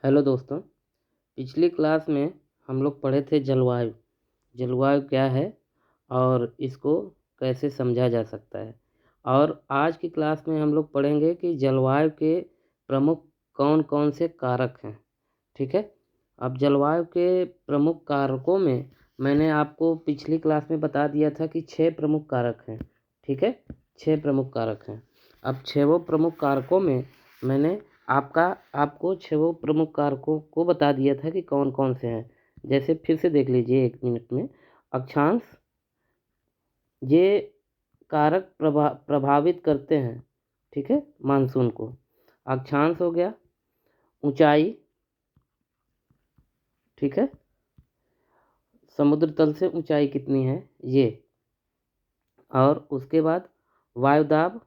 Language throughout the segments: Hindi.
हेलो दोस्तों। पिछली क्लास में हम लोग पढ़े थे जलवायु। जलवायु क्या है और इसको कैसे समझा जा सकता है। और आज की क्लास में हम लोग पढ़ेंगे कि जलवायु के प्रमुख कौन कौन से कारक हैं। ठीक है। अब जलवायु के प्रमुख कारकों में मैंने आपको पिछली क्लास में बता दिया था कि 6 प्रमुख कारक हैं। ठीक है, 6 प्रमुख कारक हैं। अब 6 प्रमुख कारकों में मैंने आपको 6 प्रमुख कारकों को बता दिया था कि कौन कौन से हैं। जैसे फिर से देख लीजिए 1 मिनट में। अक्षांश, ये कारक प्रभावित करते हैं। ठीक है, मानसून को। अक्षांश हो गया। ऊंचाई, ठीक है, समुद्र तल से ऊंचाई कितनी है ये। और उसके बाद वायुदाब,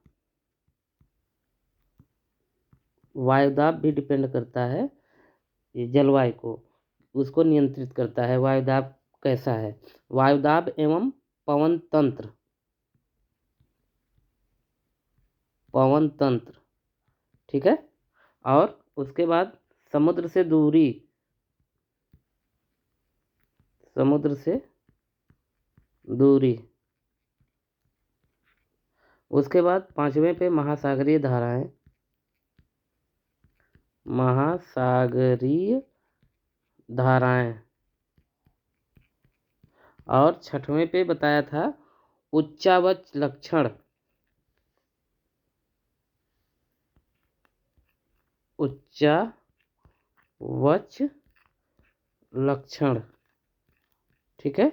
वायुदाब भी डिपेंड करता है ये जलवायु को, उसको नियंत्रित करता है वायुदाब कैसा है। वायुदाब एवं पवन तंत्र, पवन तंत्र, ठीक है। और उसके बाद समुद्र से दूरी, समुद्र से दूरी। उसके बाद 5वें पे महासागरीय धाराएं, महासागरीय धाराएं। और 6वें पे बताया था उच्चावच लक्षण, उच्चावच लक्षण, ठीक है।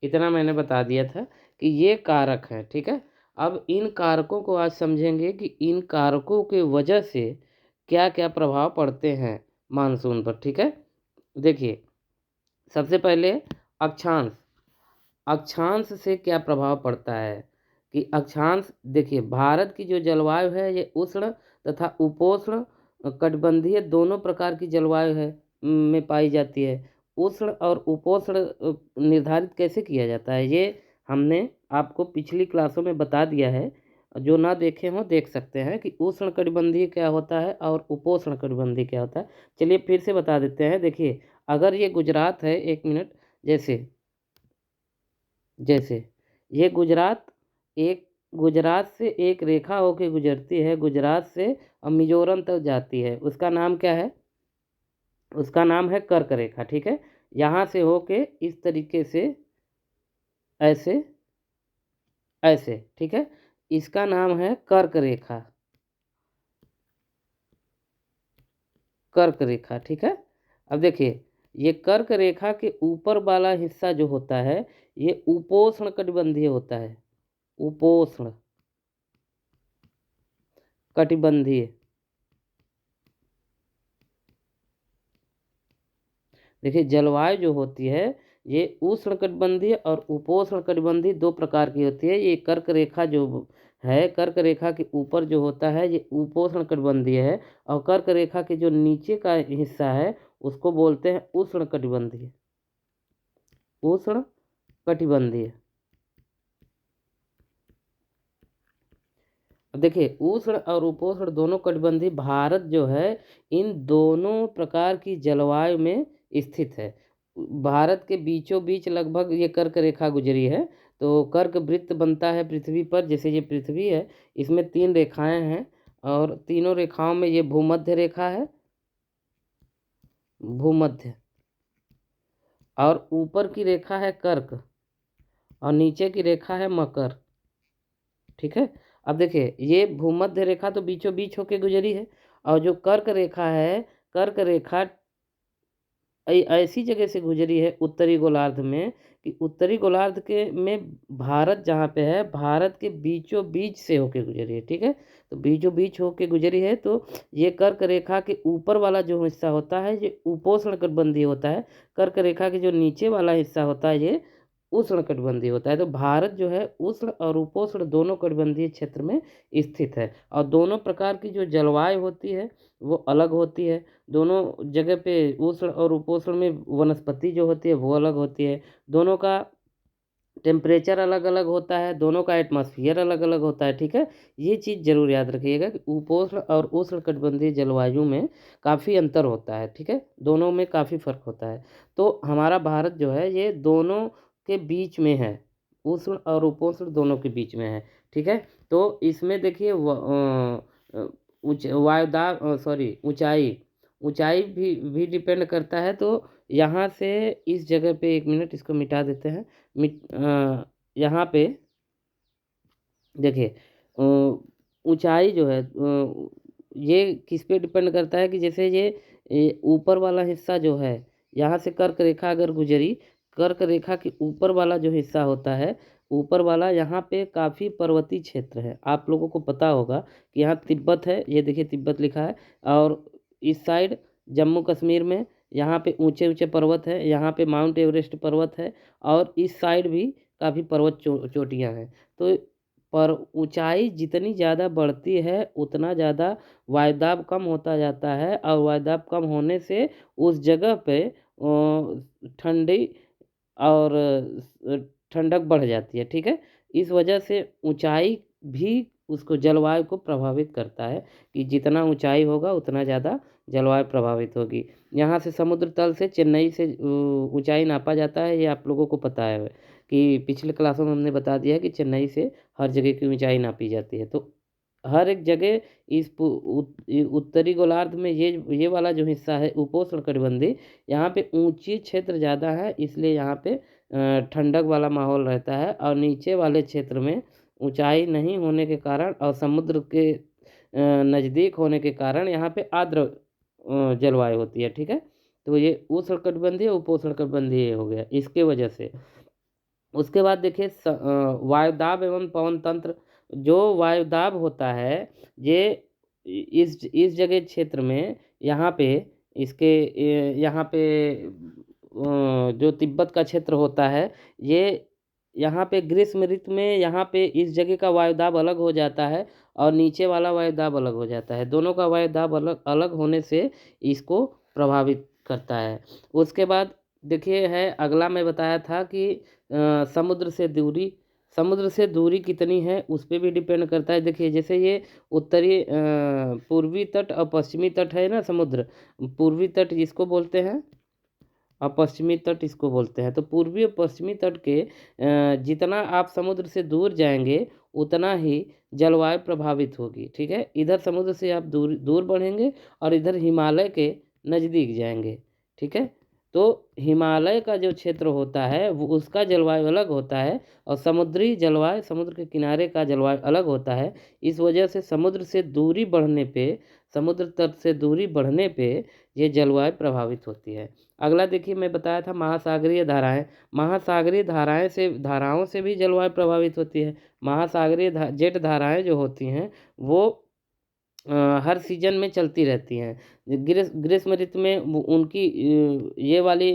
इतना मैंने बता दिया था कि ये कारक है। ठीक है। अब इन कारकों को आज समझेंगे कि इन कारकों के वजह से क्या क्या प्रभाव पड़ते हैं मानसून पर। ठीक है, देखिए सबसे पहले अक्षांश। अक्षांश से क्या प्रभाव पड़ता है कि अक्षांश, देखिए भारत की जो जलवायु है ये उष्ण तथा उपोष्ण कटिबंधीय दोनों प्रकार की जलवायु है में पाई जाती है। उष्ण और उपोष्ण निर्धारित कैसे किया जाता है ये हमने आपको पिछली क्लासों में बता दिया है। जो ना देखे हों देख सकते हैं कि उष्ण कटिबंधीय क्या होता है और उपोष्ण कटिबंधीय क्या होता है। चलिए फिर से बता देते हैं। देखिए अगर ये गुजरात है, 1 मिनट, जैसे जैसे ये गुजरात से एक रेखा होके गुजरती है, गुजरात से और मिजोरम तक जाती है। उसका नाम क्या है? उसका नाम है कर्क रेखा। ठीक है, यहाँ से होके इस तरीके से ऐसे ऐसे, ठीक है, इसका नाम है कर्क रेखा, कर्क रेखा। ठीक है। अब देखिए ये कर्क रेखा के ऊपर वाला हिस्सा जो होता है ये उपोष्ण कटिबंधीय होता है, उपोष्ण कटिबंधीय। देखिए जलवायु जो होती है ये उष्ण कटिबंधीय और उपोष्ण कटिबंधीय दो प्रकार की होती है। ये कर्क रेखा जो है, कर्क रेखा के ऊपर जो होता है ये उपोष्ण कटिबंधीय है, और कर्क रेखा के जो नीचे का हिस्सा है उसको बोलते हैं उष्ण कटिबंधीय, उष्ण कटिबंधीय। अब देखिए उष्ण और उपोष्ण दोनों कटिबंधीय भारत जो है इन दोनों प्रकार की जलवायु में स्थित है। भारत के बीचों बीच लगभग ये कर्क रेखा गुजरी है। तो कर्क वृत्त बनता है पृथ्वी पर, जैसे ये पृथ्वी है इसमें 3 रेखाएं हैं और तीनों रेखाओं में ये भूमध्य रेखा है, भूमध्य, और ऊपर की रेखा है कर्क और नीचे की रेखा है मकर। ठीक है। अब देखिए ये भूमध्य रेखा तो बीचों बीच होके गुजरी है, और जो कर्क रेखा है, कर्क रेखा ऐसी जगह से गुजरी है उत्तरी गोलार्ध में कि उत्तरी गोलार्ध के में भारत जहाँ पे है, भारत के बीचों बीच से होके गुजरी है। ठीक है, तो बीचों बीच होके गुजरी है। तो ये कर्क रेखा के ऊपर वाला जो हिस्सा होता है ये उपोष्ण कटिबंधीय होता है। कर्क रेखा के जो नीचे वाला हिस्सा होता है ये उष्ण कटिबंधीय होता है। तो भारत जो है उष्ण और उपोष्ण दोनों कटिबंधीय क्षेत्र में स्थित है, और दोनों प्रकार की जो जलवायु होती है वो अलग होती है। दोनों जगह पे उष्ण और उपोष्ण में वनस्पति जो होती है वो अलग होती है। दोनों का टेम्परेचर अलग अलग होता है, दोनों का एटमॉस्फेयर अलग अलग होता है, ठीक है। ये चीज़ ज़रूर याद रखिएगा कि उपोष्ण और उष्णकटिबंधीय जलवायु में काफ़ी अंतर होता है, ठीक है, दोनों में काफ़ी फ़र्क होता है। तो हमारा भारत जो है ये दोनों के बीच में है, उष्ण और उपोष्ण दोनों के बीच में है, ठीक है। तो इसमें देखिए ऊंचाई ऊंचाई भी डिपेंड करता है। तो यहाँ से इस जगह पे 1 मिनट इसको मिटा देते हैं। यहाँ पे देखिए ऊंचाई जो है ये किस पे डिपेंड करता है कि जैसे ये ऊपर वाला हिस्सा जो है, यहाँ से कर्क रेखा अगर गुजरी, कर्क रेखा के ऊपर वाला जो हिस्सा होता है, ऊपर वाला यहाँ पे काफ़ी पर्वतीय क्षेत्र है। आप लोगों को पता होगा कि यहाँ तिब्बत है, ये देखिए तिब्बत लिखा है। और इस साइड जम्मू कश्मीर में यहाँ पे ऊंचे ऊंचे पर्वत है, यहाँ पे माउंट एवरेस्ट पर्वत है। और इस साइड भी काफ़ी पर्वत चोटियाँ हैं। तो पर ऊंचाई जितनी ज़्यादा बढ़ती है उतना ज़्यादा वायुदाब कम होता जाता है, और वायुदाब कम होने से उस जगह पे ठंडी और ठंडक बढ़ जाती है, ठीक है। इस वजह से ऊंचाई भी उसको जलवायु को प्रभावित करता है कि जितना ऊंचाई होगा उतना ज़्यादा जलवायु प्रभावित होगी। यहाँ से समुद्र तल से चेन्नई से ऊंचाई नापा जाता है, ये आप लोगों को पता है कि पिछले क्लासों में हमने बता दिया है कि चेन्नई से हर जगह की ऊंचाई नापी जाती है। तो हर एक जगह इस उत्तरी गोलार्ध में ये वाला जो हिस्सा है उपोष्ण कटिबंधीय, यहाँ पे ऊंची क्षेत्र ज़्यादा है, इसलिए यहाँ पे ठंडक वाला माहौल रहता है। और नीचे वाले क्षेत्र में ऊंचाई नहीं होने के कारण और समुद्र के नज़दीक होने के कारण यहाँ पे आर्द्र जलवायु होती है, ठीक है। तो ये उष्णकटिबंधीय उपोष्ण कटिबंधीय हो गया इसके वजह से। उसके बाद देखिए वायुदाब एवं पवन तंत्र। जो वायुदाब होता है ये इस जगह क्षेत्र में यहाँ पे इसके यहाँ पे जो तिब्बत का क्षेत्र होता है, ये यहाँ पे ग्रीष्म ऋतु में यहाँ पे इस जगह का वायुदाब अलग हो जाता है और नीचे वाला वायुदाब अलग हो जाता है। दोनों का वायुदाब अलग अलग होने से इसको प्रभावित करता है। उसके बाद देखिए है अगला मैं बताया था कि समुद्र से दूरी कितनी है उस पर भी डिपेंड करता है। देखिए जैसे ये उत्तरी पूर्वी तट और पश्चिमी तट है ना, समुद्र पूर्वी तट जिसको बोलते हैं और पश्चिमी तट इसको बोलते हैं। तो पूर्वी और पश्चिमी तट के जितना आप समुद्र से दूर जाएंगे उतना ही जलवायु प्रभावित होगी, ठीक है। इधर समुद्र से आप दूर दूर बढ़ेंगे और इधर हिमालय के नज़दीक जाएंगे, ठीक है। तो हिमालय का जो क्षेत्र होता है वो उसका जलवायु अलग होता है और समुद्री जलवायु समुद्र के किनारे का जलवायु अलग होता है। इस वजह से समुद्र तट से दूरी बढ़ने पे ये जलवायु प्रभावित होती है। अगला देखिए मैं बताया था महासागरीय धाराओं से भी जलवायु प्रभावित होती है। महासागरीय जेट धाराएं जो होती हैं वो हर सीजन में चलती रहती हैं। ग्रीष्म ऋतु में उनकी ये वाली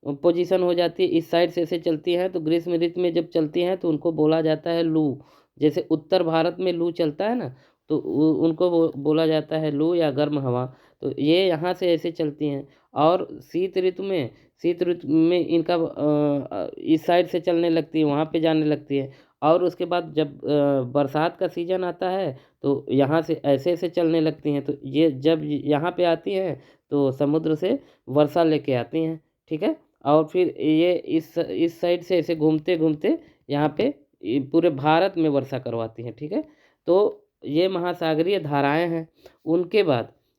पोजीशन हो जाती है, इस साइड से ऐसे चलती हैं। तो ग्रीष्म ऋतु में जब चलती हैं तो उनको बोला जाता है लू। जैसे उत्तर भारत में लू चलता है ना, तो उनको बोला जाता है लू या गर्म हवा। तो ये यहाँ से ऐसे चलती हैं। और शीत ऋतु में इनका इस साइड से चलने लगती है, वहाँ पे जाने लगती है। और उसके बाद जब बरसात का सीजन आता है तो यहाँ से ऐसे ऐसे चलने लगती हैं। तो ये जब यहाँ पे आती हैं तो समुद्र से वर्षा लेके आती हैं, ठीक है। और फिर ये इस साइड से ऐसे घूमते घूमते यहाँ पे पूरे भारत में वर्षा करवाती हैं, ठीक है। तो ये महासागरीय धाराएं हैं।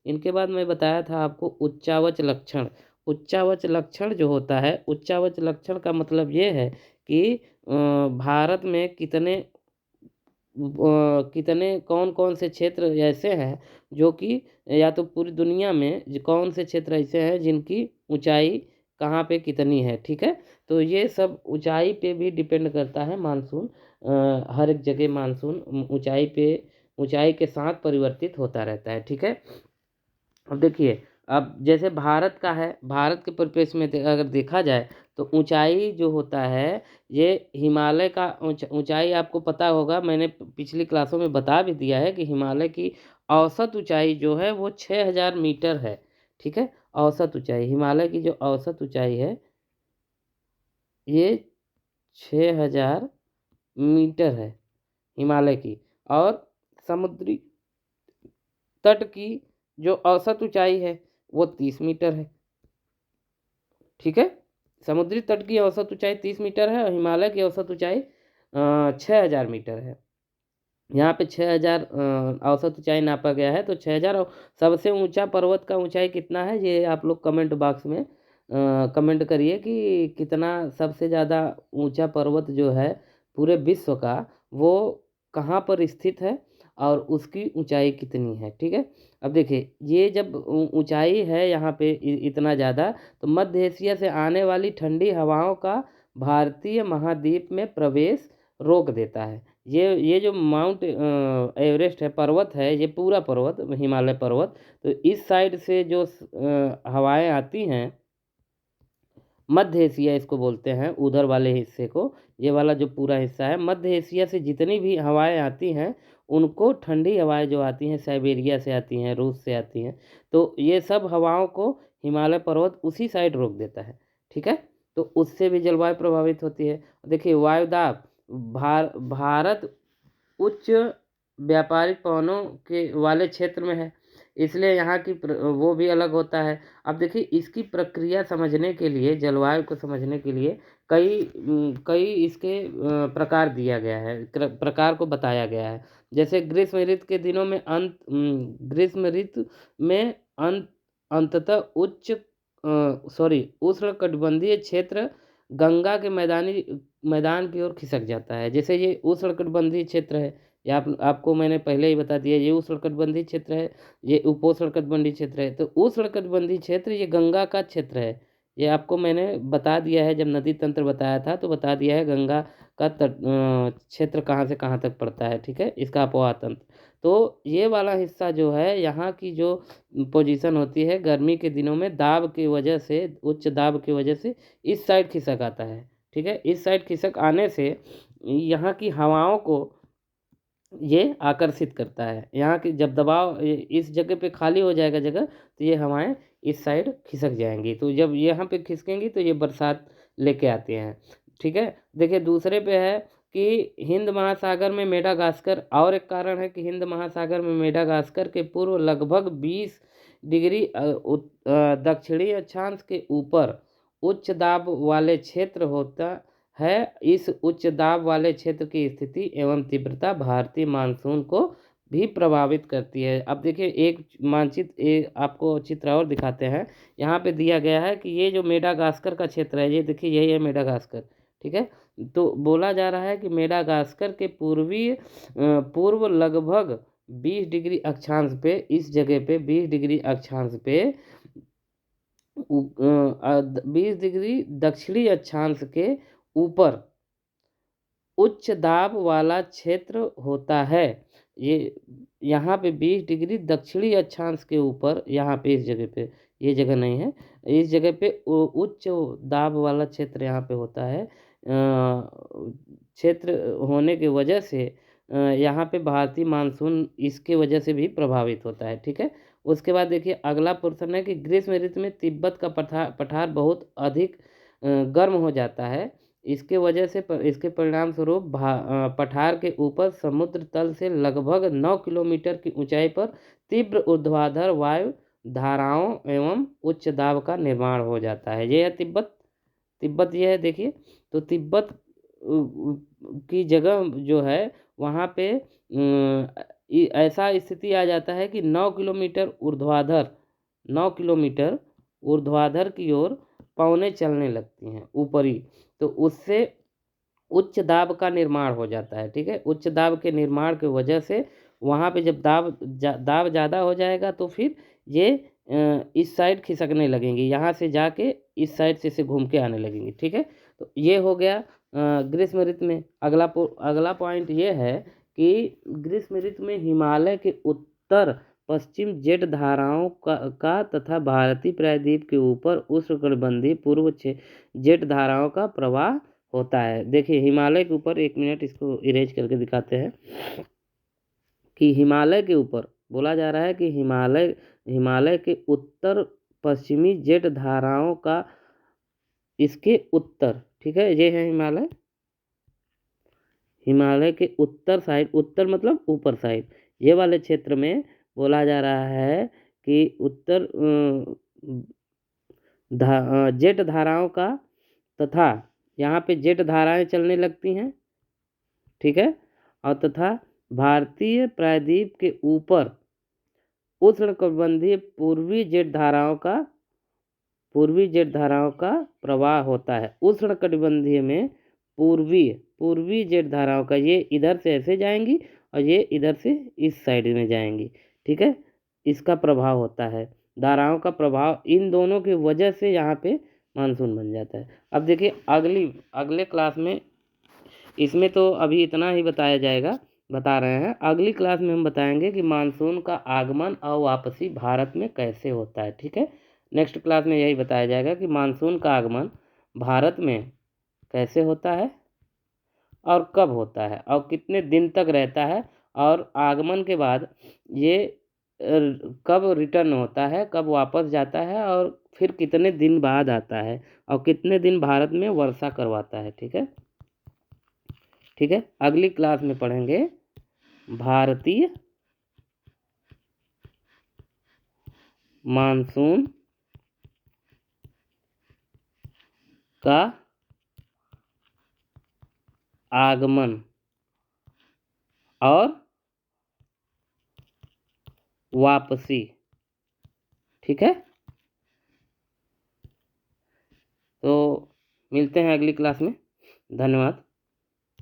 इनके बाद मैं बताया था आपको उच्चावच लक्षण। उच्चावच लक्षण जो होता है, उच्चावच लक्षण का मतलब ये है कि भारत में कितने कौन कौन से क्षेत्र ऐसे हैं जो कि या तो पूरी दुनिया में कौन से क्षेत्र ऐसे हैं जिनकी ऊंचाई कहाँ पे कितनी है, ठीक है। तो ये सब ऊंचाई पे भी डिपेंड करता है मानसून। हर एक जगह मानसून ऊंचाई के साथ परिवर्तित होता रहता है, ठीक है। अब देखिए अब जैसे भारत के परिप्रेक्ष्य में अगर देखा जाए तो ऊंचाई जो होता है ये हिमालय का ऊंचाई आपको पता होगा, मैंने पिछली क्लासों में बता भी दिया है कि हिमालय की औसत ऊंचाई जो है वो 6000 मीटर है, ठीक है। औसत ऊंचाई हिमालय की जो औसत ऊंचाई है ये 6000 मीटर है हिमालय की, और समुद्री तट की जो औसत ऊंचाई है वो 30 मीटर है। ठीक है, समुद्री तट की औसत ऊंचाई 30 मीटर है और हिमालय की औसत ऊंचाई 6000 मीटर है। यहाँ पे 6000 औसत ऊंचाई नापा गया है। तो 6000, और सबसे ऊंचा पर्वत का ऊंचाई कितना है ये आप लोग कमेंट बॉक्स में कमेंट करिए कि कितना सबसे ज़्यादा ऊंचा पर्वत जो है पूरे विश्व का वो कहाँ पर स्थित है और उसकी ऊंचाई कितनी है। ठीक है, अब देखिए ये जब ऊंचाई है यहाँ पे इतना ज़्यादा, तो मध्य एशिया से आने वाली ठंडी हवाओं का भारतीय महाद्वीप में प्रवेश रोक देता है। ये जो माउंट एवरेस्ट है, पर्वत है, ये पूरा पर्वत हिमालय पर्वत, तो इस साइड से जो हवाएं आती हैं, मध्य एशिया इसको बोलते हैं, उधर वाले हिस्से को, ये वाला जो पूरा हिस्सा है, मध्य एशिया से जितनी भी हवाएं आती हैं उनको, ठंडी हवाएं जो आती हैं साइबेरिया से आती हैं, रूस से आती हैं, तो ये सब हवाओं को हिमालय पर्वत उसी साइड रोक देता है। ठीक है, तो उससे भी जलवायु प्रभावित होती है। देखिए वायुदाब, भारत उच्च व्यापारिक पवनों के वाले क्षेत्र में है, इसलिए यहाँ की वो भी अलग होता है। अब देखिए इसकी प्रक्रिया समझने के लिए, जलवायु को समझने के लिए कई इसके प्रकार दिया गया है, प्रकार को बताया गया है। जैसे ग्रीष्म ऋतु के दिनों में ग्रीष्म ऋतु में अंततः उष्णकटिबंधीय क्षेत्र गंगा के मैदान की ओर खिसक जाता है। जैसे ये उष्णकटिबंधीय क्षेत्र है, ये आपको मैंने पहले ही बता दिया, ये उष्णकटिबंधीय क्षेत्र है, ये उपोष्णकटिबंधीय क्षेत्र है। तो उष्णकटिबंधीय क्षेत्र ये गंगा का क्षेत्र है, ये आपको मैंने बता दिया है, जब नदी तंत्र बताया था तो बता दिया है गंगा का क्षेत्र कहाँ से कहाँ तक पड़ता है। ठीक है, इसका अपवाह तंत्र। तो ये वाला हिस्सा जो है, यहाँ की जो पोजीशन होती है गर्मी के दिनों में, दाब की वजह से, उच्च दाब की वजह से इस साइड खिसक आता है। ठीक है, इस साइड खिसक आने से यहाँ की हवाओं को ये आकर्षित करता है। यहाँ की जब दबाव इस जगह पे खाली हो जाएगा जगह, तो ये हवाएं इस साइड खिसक जाएंगी, तो जब यहाँ पे खिसकेंगी तो ये बरसात लेके आते हैं। ठीक है, देखिए दूसरे पे है कि हिंद महासागर में मेडागास्कर, और एक कारण है कि हिंद महासागर में मेडागास्कर के पूर्व लगभग 20 डिग्री दक्षिणी अक्षांश के ऊपर उच्च दाब वाले क्षेत्र होता है। इस उच्च दाब वाले क्षेत्र की स्थिति एवं तीव्रता भारतीय मानसून को भी प्रभावित करती है। अब देखिए एक मानचित्र आपको चित्र और दिखाते हैं। यहाँ पे दिया गया है कि ये जो मेडागास्कर का क्षेत्र है, ये देखिए यही है मेडागास्कर। ठीक है, तो बोला जा रहा है कि मेडागास्कर के पूर्व लगभग 20 डिग्री अक्षांश पे, इस जगह पे 20 डिग्री अक्षांश पे 20 डिग्री दक्षिणी अक्षांश के ऊपर उच्च दाब वाला क्षेत्र होता है। ये यहाँ पे 20 डिग्री दक्षिणी अक्षांश के ऊपर, यहाँ पे इस जगह पे, ये जगह नहीं है, इस जगह पे उच्च दाब वाला क्षेत्र यहाँ पे होता है। क्षेत्र होने की वजह से यहाँ पे भारतीय मानसून इसके वजह से भी प्रभावित होता है। ठीक है, उसके बाद देखिए अगला पोर्शन है कि ग्रीष्म ऋतु में तिब्बत का पठार बहुत अधिक गर्म हो जाता है। इसके वजह से इसके परिणाम स्वरूप पठार के ऊपर समुद्र तल से लगभग 9 किलोमीटर की ऊंचाई पर तीव्र ऊर्ध्वाधर वायु धाराओं एवं उच्च दाब का निर्माण हो जाता है। ये है तिब्बत ये है देखिए। तो तिब्बत की जगह जो है वहाँ पे ऐसा स्थिति आ जाता है कि 9 किलोमीटर ऊर्ध्वाधर की ओर पवनें चलने लगती हैं ऊपरी, तो उससे उच्च दाब का निर्माण हो जाता है। ठीक है, उच्च दाब के निर्माण की वजह से वहाँ पे जब दाब ज़्यादा हो जाएगा तो फिर ये इस साइड खिसकने लगेंगे, यहाँ से जाके इस साइड से घूम के आने लगेंगे। ठीक है, तो ये हो गया ग्रीष्म ऋतु में। अगला पॉइंट ये है कि ग्रीष्म ऋतु में हिमालय के उत्तर पश्चिम जेट धाराओं का तथा भारतीय प्रायद्वीप के ऊपर उष्णकटिबंधीय पूर्व जेट धाराओं का प्रवाह होता है। देखिए हिमालय के ऊपर, एक मिनट इसको इरेज करके दिखाते हैं, कि हिमालय के ऊपर बोला जा रहा है कि हिमालय के उत्तर पश्चिमी जेट धाराओं का इसके उत्तर, ठीक है, ये है हिमालय, हिमालय के उत्तर साइड, उत्तर मतलब ऊपर साइड, ये वाले क्षेत्र में बोला जा रहा है कि जेट धाराओं का, तथा यहाँ पे जेट धाराएं चलने लगती हैं, ठीक है, और तथा भारतीय प्रायद्वीप के ऊपर उष्णकटिबंधीय पूर्वी जेट धाराओं का प्रवाह होता है। उष्णकटिबंधीय में पूर्वी जेट धाराओं का, ये इधर से ऐसे जाएंगी और ये इधर से इस साइड में जाएंगी, ठीक है, इसका प्रभाव होता है। धाराओं का प्रभाव, इन दोनों की वजह से यहाँ पे मानसून बन जाता है। अब देखिए अगले क्लास में, इसमें तो अभी इतना ही बता रहे हैं। अगली क्लास में हम बताएंगे कि मानसून का आगमन और वापसी भारत में कैसे होता है, ठीक है। नेक्स्ट क्लास में यही बताया जाएगा कि मानसून का आगमन भारत में कैसे होता है और कब होता है और कितने दिन तक रहता है, और आगमन के बाद ये कब रिटर्न होता है, कब वापस जाता है, और फिर कितने दिन बाद आता है, और कितने दिन भारत में वर्षा करवाता है, ठीक है। ठीक है, अगली क्लास में पढ़ेंगे भारतीय मानसून का आगमन और वापसी, ठीक है। तो मिलते हैं अगली क्लास में। धन्यवाद।